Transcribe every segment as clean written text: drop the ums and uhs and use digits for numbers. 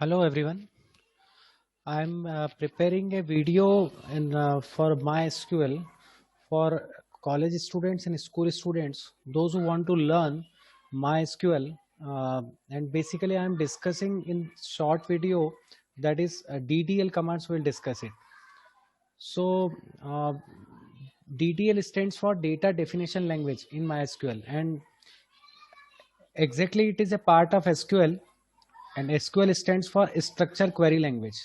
Hello everyone. I'm preparing a video for MySQL for college students and school students, those who want to learn MySQL. And basically, I'm discussing in short video that is DDL commands. Will discuss it. So DDL stands for Data Definition Language in MySQL, and exactly it is a part of SQL, and SQL stands for Structure Query Language.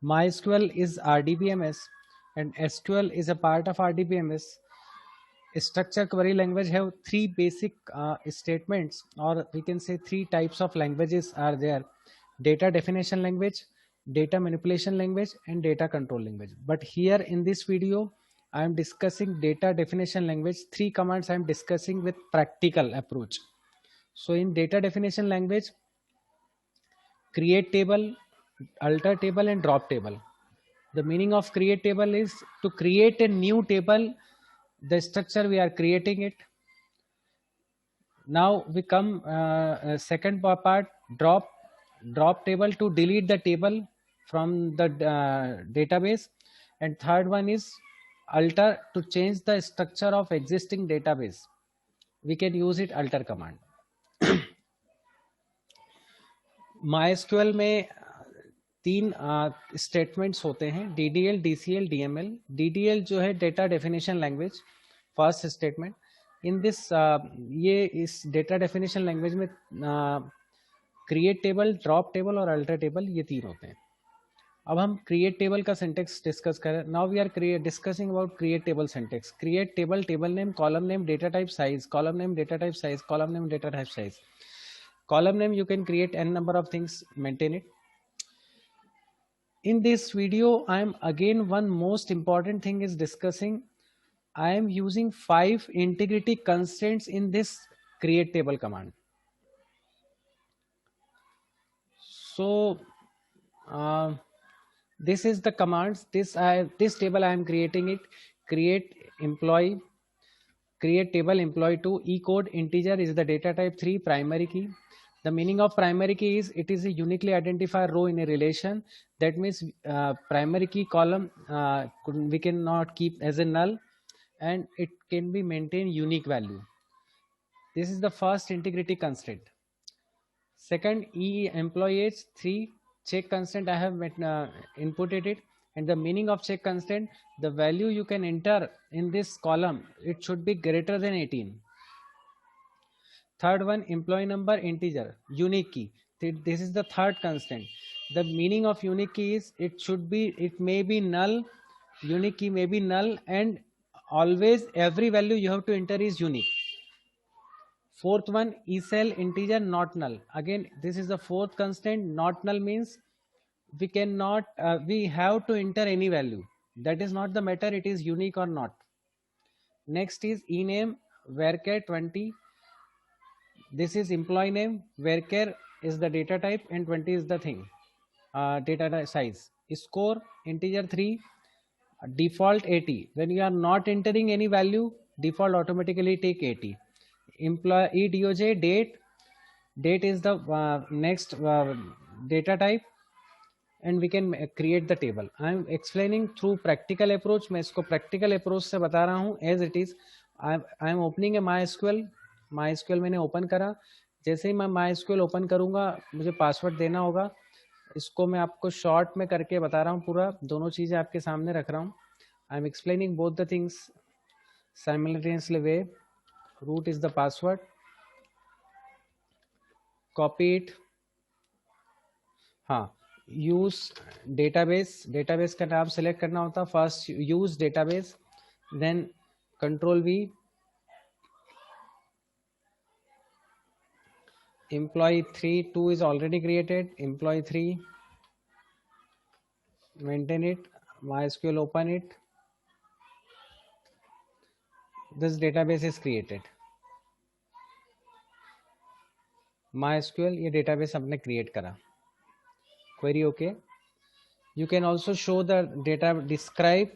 MySQL is RDBMS and SQL is a part of RDBMS. Structure Query Language have three basic statements, or we can say three types of languages are there: data definition language, data manipulation language, and data control language. But here in this video I am discussing data definition language. Three commands I am discussing with practical approach. So in data definition language, create table, alter table, and drop table. The meaning of create table is to create a new table, the structure we are creating it. Now we come second part, drop table, to delete the table from the database, and third one is alter, to change the structure of existing database. We can use it alter command. MySQL में तीन statements होते हैं: DDL, DCL, DML. DDL जो है data definition language, first statement in this, ये इस data definition language में create table, drop table और अल्टर टेबल, ये तीन होते हैं. अब हम क्रिएट टेबल का सिंटेक्स डिस्कस करें. Now we are discussing about create table syntax. Create table, table name, column name, data type size, column name, data type size, column name, data type size. Column name, you can create n number of things, maintain it. In this video I am again, one most important thing is discussing. I am using 5 integrity constraints in this create table command. So this is the commands. This table I am creating it. Create employee, create table employee 2, e-code integer is the data type 3, primary key. The meaning of primary key is it is a uniquely identified row in a relation. That means primary key column we cannot keep as a null, and it can be maintain unique value. This is the first integrity constraint. Second, employee age 3, check constraint I have inputted it, and the meaning of check constraint, the value you can enter in this column, it should be greater than 18. Third one, employee number integer, unique key. This is the third constraint. The meaning of unique key is it may be null, unique key may be null, and always every value you have to enter is unique. Fourth one, eCell integer not null. Again, this is the fourth constraint. Not null means we cannot, we have to enter any value. That is not the matter, it is unique or not. Next is ename varchar 20. This is employee name, varchar is the data type, and 20 is the thing, data size. Score integer 3, default 80. When you are not entering any value, default automatically take 80. Employee doj date is the next data type, and we can create the table. I am explaining through practical approach. मैं इसको practical approach से बता रहा हूँ. As it is, I am opening a MySQL मैंने open करा. जैसे ही मैं MySQL ओपन करूंगा, मुझे पासवर्ड देना होगा. इसको मैं आपको शॉर्ट में करके बता रहा हूँ, पूरा दोनों चीज़ें आपके सामने रख रहा हूँ. I am explaining both the things simultaneously way. Root is the password. Copy it. हाँ, यूज डेटाबेस का नाम सेलेक्ट करना होता. First use database, then control V. employee 3, 2 is already created. Employee 3, maintain it. MySQL open it. This database is created. MySQL ये database हमने create करा. Query okay. You can also show the data describe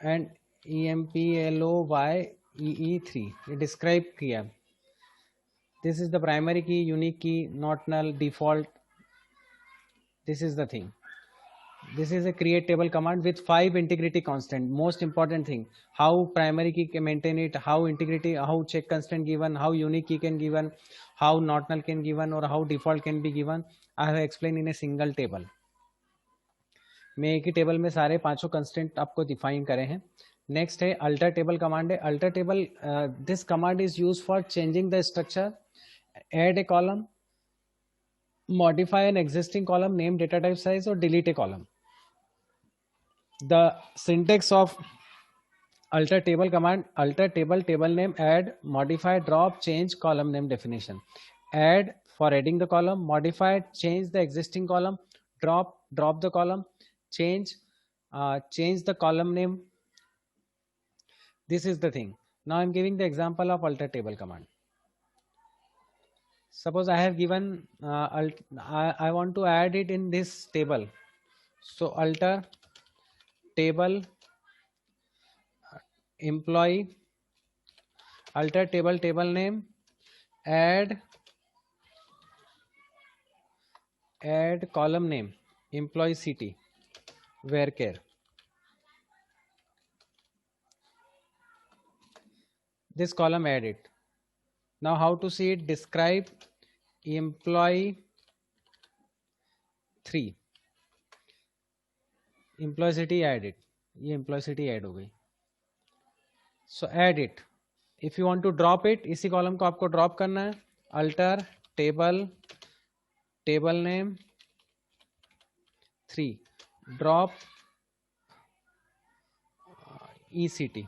and employee 3 ये describe किया. This is the primary key, unique key, not null, default. This is the thing. This is a create table command with 5 integrity constant. Most important thing, how primary key can maintain it, how integrity, how check constant given, how unique key can given, how not null can given, or how default can be given. I have explained in a single table. मैं एक ही table में सारे पांचों constant आपको define करे हैं. Next है alter table command है. Alter table, this command is use for changing the structure, add a column, modify an existing column, name, data type, size, or delete a column. The syntax of alter table command: alter table, table name, add, modify, drop, change column name definition. Add for adding the column, modify, change the existing column, drop the column, change the column name. This is the thing. Now I'm giving the example of alter table command. Suppose I have given I want to add it in this table. So alter table employee, alter table, table name, add column name, employee ct, varchar. This column add it. Now how to see it? Describe employee 3, employee city, add it. ये employee city add हो गई. So add it. If you want to drop it, इसी column को आपको drop करना है. alter table, table name 3, drop ect.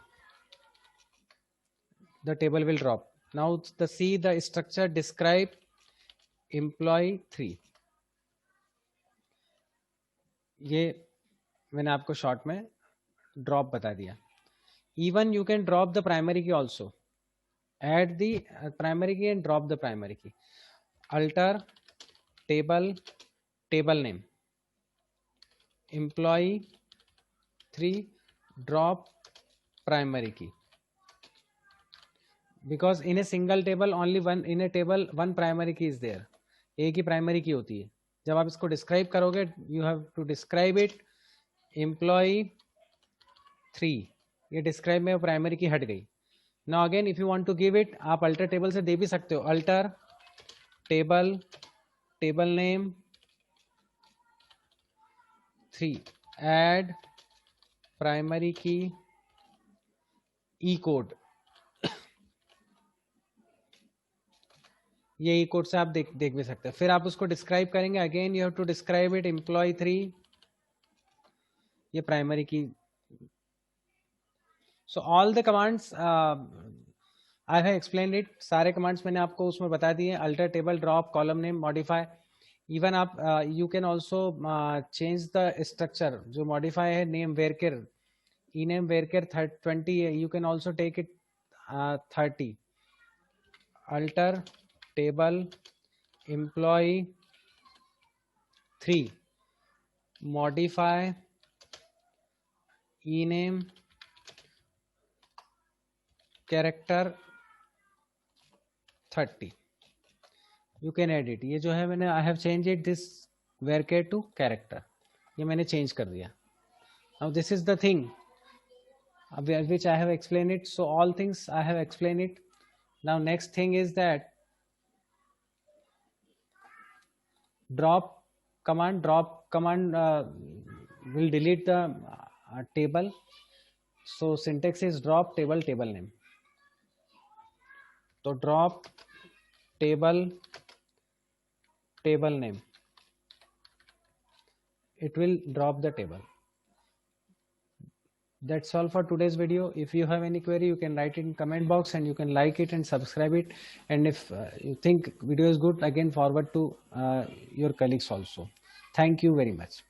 The table will drop. Now see the structure, describe employee 3. ये मैंने आपको शॉर्ट में ड्रॉप बता दिया. Even you can drop the primary key also. Add the primary key and drop the primary key. Alter table, table name, employee 3, drop primary key. Because in a single table only one primary key is there. एक ही primary key होती है. जब आप इसको describe करोगे, you have to describe it employee 3. ये describe में primary key हट गई. Now again if you want to give it, आप alter table से दे भी सकते हो. alter table, table name 3, add primary key e code. ये ई कोड से आप देख भी सकते हैं. फिर आप उसको डिस्क्राइब करेंगे. Again you have to describe it employ 3, ये primary key. So all the commands I have explained it. सारे कमांड्स मैंने आपको उसमें बता दिए. Alter table, drop, column name, modify. Even आप you can also change the structure. जो modify है name varchar, E name varchar 20 है, you can also take it 30. Alter table employee 3, modify ename character 30. You can edit. ये जो है मैंने I have changed it this varchar to character. ये मैंने change कर दिया. Now this is the thing which I have explained it. So all things I have explained it. Now next thing is that drop command will delete the table. So syntax is drop table, table name. So drop table, table name, it will drop the table. That's all for today's video. If you have any query, you can write it in comment box, and you can like it and subscribe it. And if you think video is good, again forward to your colleagues also. Thank you very much.